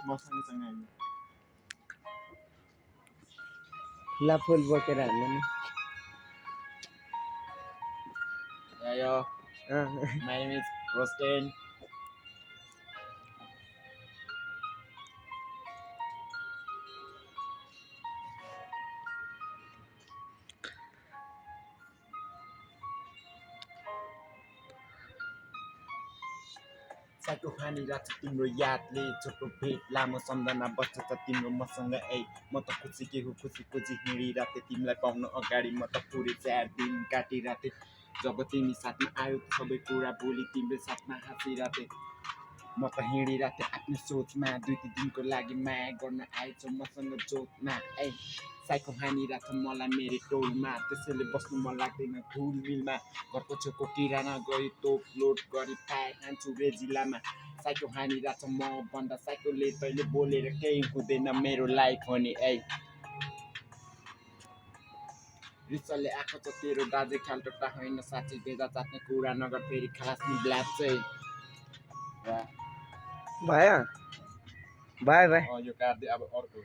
मसँगसँगै आइयो ला फुल बोकेर हाल्नु आयो My name is Rosten. Psycho खानी रात तिम्रो यादले छोटो भेट लामो सम्झना बस्छ तिम्रो मसँग ए म त खुसी के हो खुसी खोजी हिँडिराथे तिमीलाई पाउन अगाडि म त पुरै 4 दिन काटिराथे जब तिमी साथमा आयो सबै कुरा बोली तिम्रो साथमा हाँसिराथे म त हिँडिराथे आफ्नो सोचमा 2-3 दिनको लागि माया गर्न आएछौ मसँग जोतमा ए साइको हानिराछ मलाई मेरो टोलमा त्यसैले बस्नु मन लाग्दैन घुलमिलमा घरको छेउको किराना गई तोप लोड गरी पाए खान्छु रेजिलामा साइको हानिराछ म भन्दा साइकोले तैँले बोलेर केही हुँदैन मेरो लाइफ हो नि ए रिसले आएको छ तेरो दाजु खाल्टोटा होइन साँच्चै बेजा चाट्ने कुरा नगर फेरि खालास नि ब्ल्याक चाहिँ भयो बाई बाई यो काट्दै अब अर्को